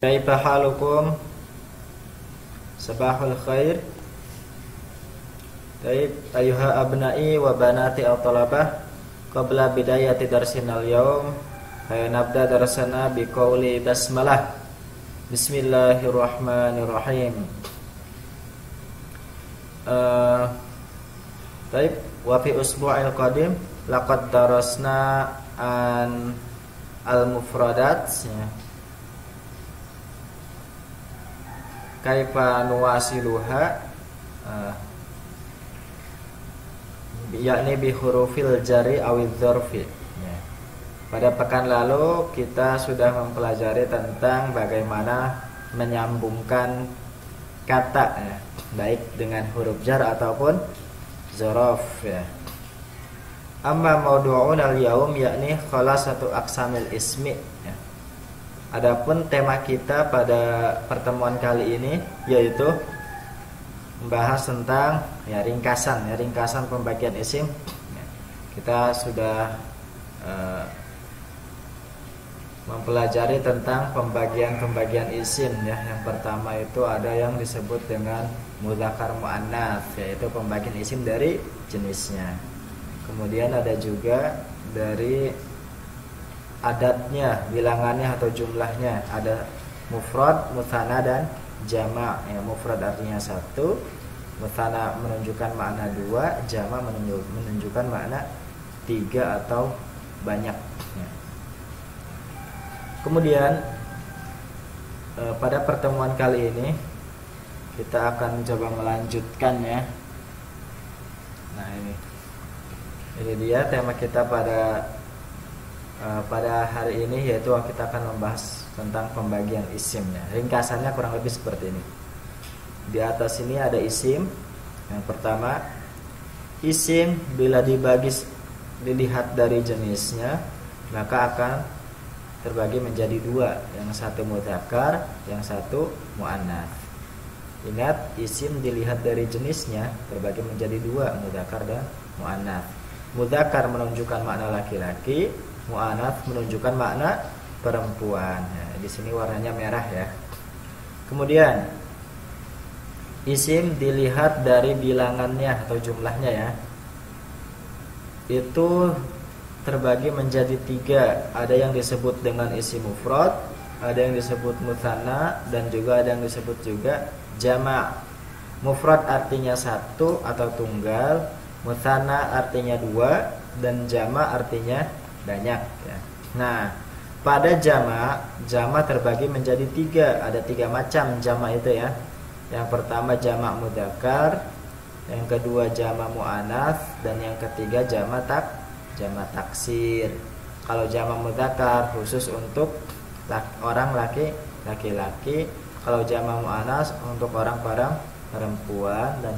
Kaifa halukum? Sabahul khair. Taib ayuha abna'i wa banati al-talabah, qabla bidayati darsinal yaum faya nabda darsana biqauli basmalah. Bismillahirrahmanirrahim. Taib wa fi usbu'il qadim laqad darasna an al-mufradat, kaifa nuwasiluha, yakni bi hurufil jari awil dzarfi. Pada pekan lalu kita sudah mempelajari tentang bagaimana menyambungkan kata, baik dengan huruf jar ataupun dzaraf, Amma maudu'un al-yaum yakni khalasatu aqsamil ismi. Adapun tema kita pada pertemuan kali ini yaitu membahas tentang ringkasan pembagian isim. Kita sudah mempelajari tentang pembagian isim, Yang pertama itu ada yang disebut dengan mudzakkar muannats, yaitu pembagian isim dari jenisnya. Kemudian ada juga dari adatnya, bilangannya atau jumlahnya. Ada mufrad, mutsanna dan jama'. Mufrad artinya satu, mutsanna menunjukkan makna dua, jama' menunjukkan makna tiga atau banyak. Kemudian pada pertemuan kali ini kita akan coba melanjutkan, Nah ini dia tema kita pada hari ini, yaitu kita akan membahas tentang pembagian isim. Ringkasannya kurang lebih seperti ini. Di atas ini ada isim. Yang pertama, isim bila dilihat dari jenisnya maka akan terbagi menjadi dua, yang satu mudzakkar, yang satu muannats. Ingat, isim dilihat dari jenisnya terbagi menjadi dua, mudzakkar dan muannats. Mudzakkar menunjukkan makna laki-laki, muannats menunjukkan makna perempuan. Di sini warnanya merah, Kemudian isim dilihat dari bilangannya atau jumlahnya, Itu terbagi menjadi tiga. Ada yang disebut dengan isim mufrad, ada yang disebut mutsanna, dan juga ada yang disebut juga jama'. Mufrad artinya satu atau tunggal, mutsanna artinya dua, dan jama' artinya banyak, Nah, pada jama' terbagi menjadi tiga. Ada tiga macam jama' itu, Yang pertama jama' mudzakkar, yang kedua jama' muannats, dan yang ketiga jama' taksir. Kalau jama' mudzakkar khusus untuk orang laki-laki, kalau jama' muannats untuk orang perempuan, dan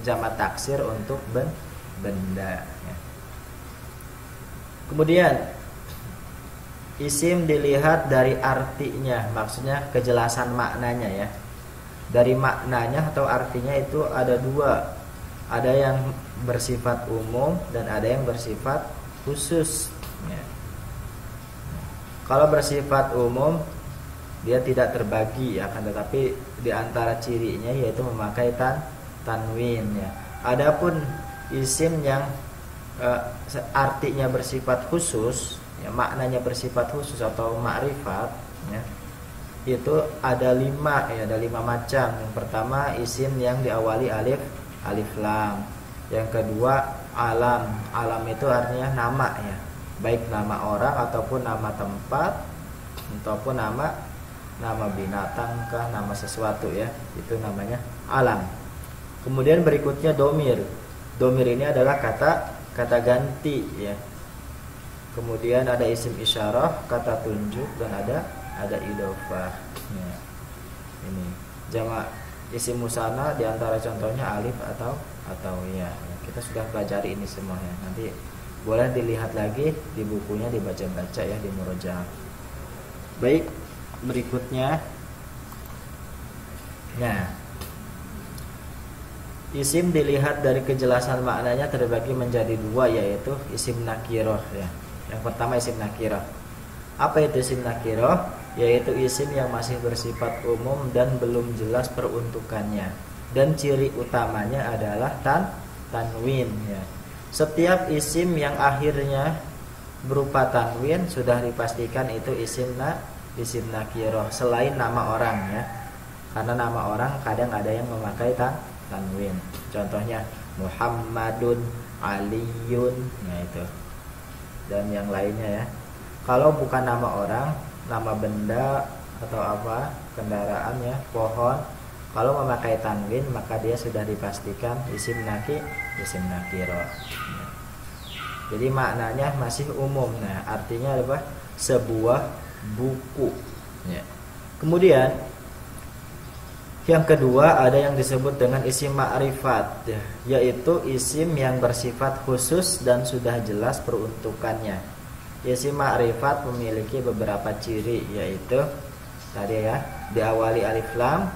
jama' taksir untuk benda. Kemudian isim dilihat dari artinya, maksudnya kejelasan maknanya, Dari maknanya atau artinya itu ada dua. Ada yang bersifat umum dan ada yang bersifat khusus. Kalau bersifat umum dia tidak terbagi, tetapi di antara cirinya yaitu memakai tanwin, Adapun isim yang artinya bersifat khusus, maknanya bersifat khusus atau ma'rifat, itu ada lima macam. Yang pertama isim yang diawali alif lam. Yang kedua alam. Alam itu artinya nama, baik nama orang ataupun nama tempat ataupun nama binatang kah, nama sesuatu, itu namanya alam. Kemudian berikutnya domir. Domir ini adalah kata ganti, Kemudian ada isim isyarah, kata tunjuk, dan ada idhofah. Ini jama' isim musanna, diantara contohnya alif atau ya. Kita sudah pelajari ini semuanya. Nanti boleh dilihat lagi di bukunya, dibaca-baca, di murojaah. Baik, berikutnya. Isim dilihat dari kejelasan maknanya terbagi menjadi dua, yaitu isim nakirah, Yang pertama isim nakirah. Apa itu isim nakirah? yaitu isim yang masih bersifat umum dan belum jelas peruntukannya. Dan ciri utamanya adalah tanwin ya. Setiap isim yang akhirnya berupa tanwin sudah dipastikan itu isim nakiroh selain nama orang ya. Karena nama orang kadang ada yang memakai tanwin. Contohnya Muhammadun, Aliyun, nah itu. Dan yang lainnya ya. Kalau bukan nama orang, nama benda atau apa, kendaraan ya, pohon, kalau memakai tanwin maka dia sudah dipastikan isim nakiroh. Jadi maknanya masih umum. Nah, artinya apa? Sebuah buku ya. Kemudian yang kedua ada yang disebut dengan isim ma'rifat ya, yaitu isim yang bersifat khusus dan sudah jelas peruntukannya. Isim ma'rifat memiliki beberapa ciri, yaitu tadi ya, diawali alif lam,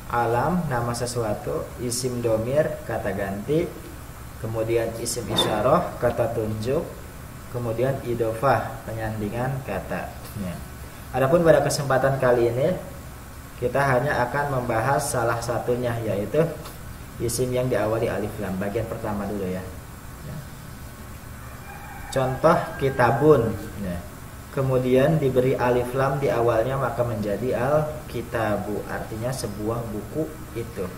alam nama sesuatu, isim domir kata ganti, kemudian isim isyarah kata tunjuk, kemudian idofah penyandingan kata ya. Adapun pada kesempatan kali ini kita hanya akan membahas salah satunya, yaitu isim yang diawali alif lam, bagian pertama dulu ya. Contoh kitabun ya. Kemudian diberi alif lam di awalnya maka menjadi al-kitabu, artinya sebuah buku itu.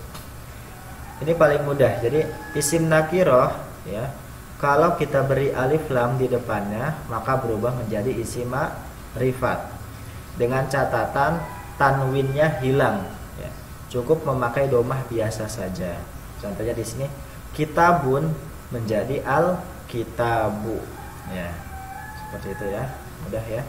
Ini paling mudah. Jadi isim nakiroh ya, kalau kita beri alif lam di depannya maka berubah menjadi isim ma'rifat. Dengan catatan tanwinnya hilang ya. Cukup memakai domah biasa saja. Contohnya di sini kitabun menjadi al-kitabu ya. Seperti itu ya. Mudah ya.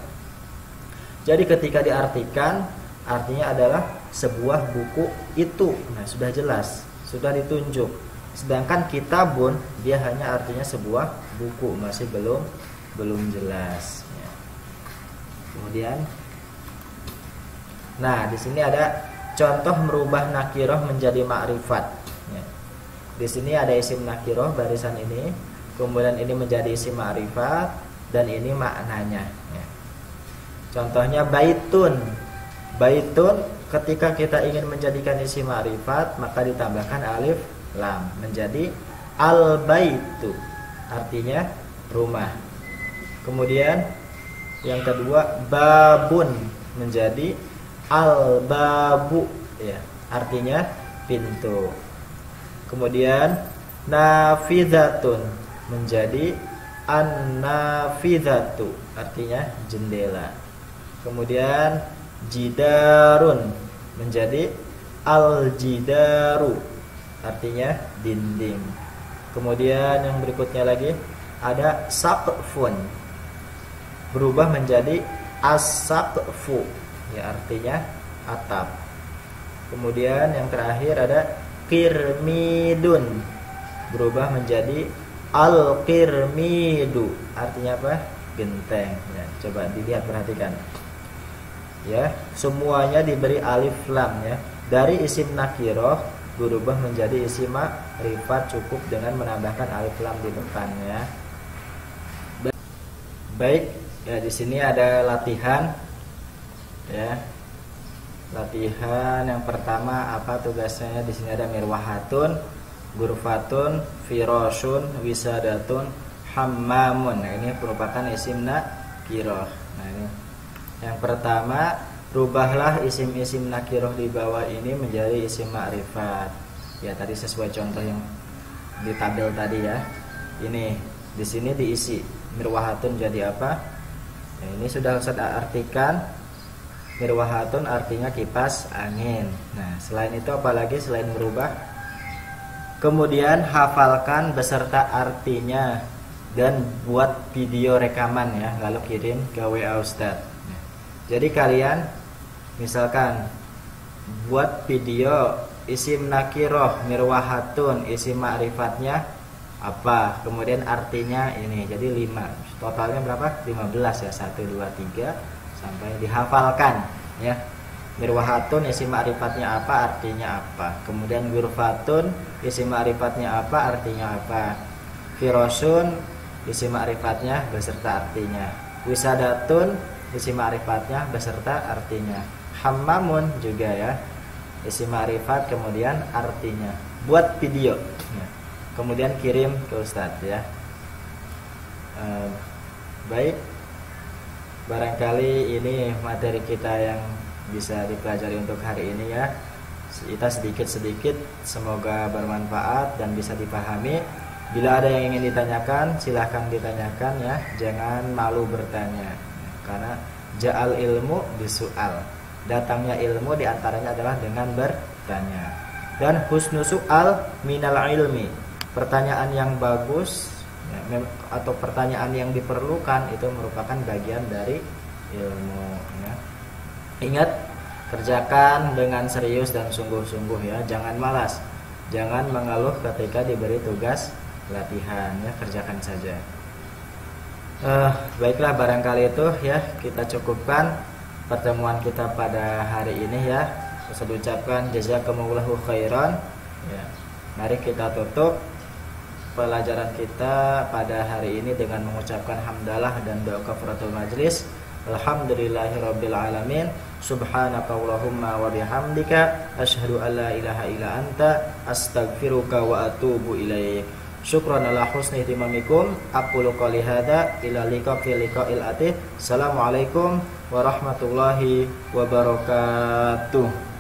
Jadi ketika diartikan artinya adalah sebuah buku itu. Nah, sudah jelas, sudah ditunjuk. Sedangkan kitabun dia hanya artinya sebuah buku, masih belum jelas ya. Kemudian nah, di sini ada contoh merubah nakiroh menjadi ma'rifat ya. Di sini ada isim nakiroh barisan ini, kemudian ini menjadi isim ma'rifat, dan ini maknanya ya. Contohnya baitun. Baitun ketika kita ingin menjadikan isim ma'rifat maka ditambahkan alif lam menjadi al-baitu, artinya rumah. Kemudian yang kedua babun menjadi al-babu ya, artinya pintu. Kemudian nafizatun menjadi an-nafizatu, artinya jendela. Kemudian jidarun menjadi al-jidaru, artinya dinding. Kemudian yang berikutnya lagi ada saqfun, berubah menjadi as-saqfu ya, artinya atap. Kemudian yang terakhir ada kirmidun, berubah menjadi al-qirmidu, artinya apa? Genteng ya. Coba dilihat, perhatikan ya, semuanya diberi alif lam ya. Dari isim nakiroh berubah menjadi isim ma'rifat cukup dengan menambahkan alif lam di depannya. Baik ya, di sini ada latihan ya. Latihan yang pertama apa tugasnya? Di sini ada mirwahatun, gurfatun, firosun, wisadatun, hammamun. Nah, ini merupakan isim nakiroh. Nah, ini yang pertama, rubahlah isim-isim nakiroh di bawah ini menjadi isim ma'rifat. Ya, tadi sesuai contoh yang di tabel tadi ya. Ini di sini diisi mirwahatun jadi apa? Nah, ini sudah Ustaz artikan. Mirwahatun artinya kipas angin. Nah, selain itu apalagi selain merubah? Kemudian hafalkan beserta artinya dan buat video rekaman ya, lalu kirim ke WA Ustaz. Jadi kalian misalkan buat video isim nakiroh mirwahatun, isim ma'rifatnya apa, kemudian artinya ini, jadi 5. Totalnya berapa? 15 ya, 1, 2, 3 sampai dihafalkan ya. Mirwahatun isim ma'rifatnya apa, artinya apa. Kemudian gurfatun isim ma'rifatnya apa, artinya apa. Firosun isim ma'rifatnya beserta artinya. Wisadatun isim ma'rifatnya beserta artinya. Hammamun juga ya, isim ma'rifat kemudian artinya. Buat video ya. Kemudian kirim ke Ustadz ya. Baik, barangkali ini materi kita yang bisa dipelajari untuk hari ini ya. Kita sedikit-sedikit semoga bermanfaat dan bisa dipahami. Bila ada yang ingin ditanyakan, silahkan ditanyakan ya. Jangan malu bertanya, karena ja'al ilmu bisu'al, datangnya ilmu diantaranya adalah dengan bertanya. Dan husnu su'al minal ilmi, pertanyaan yang bagus ya, atau pertanyaan yang diperlukan itu merupakan bagian dari ilmu ya. Ingat, kerjakan dengan serius dan sungguh-sungguh ya, jangan malas, jangan mengeluh ketika diberi tugas latihan ya, kerjakan saja. Baiklah, barangkali itu ya kita cukupkan pertemuan kita pada hari ini ya. Saya ucapkan jazakumullahu khairan ya. Mari kita tutup pelajaran kita pada hari ini dengan mengucapkan hamdalah dan doa kafaratul majlis. Alhamdulillahirabbil alamin. Subhanakallahumma wa bihamdika asyhadu an la ilaha illa anta astaghfiruka wa atubu ilaik. Syukran ala husni ihtimamikum. Aqulu qouli hadza ila liqa'il atih. Assalamualaikum warahmatullahi wabarakatuh.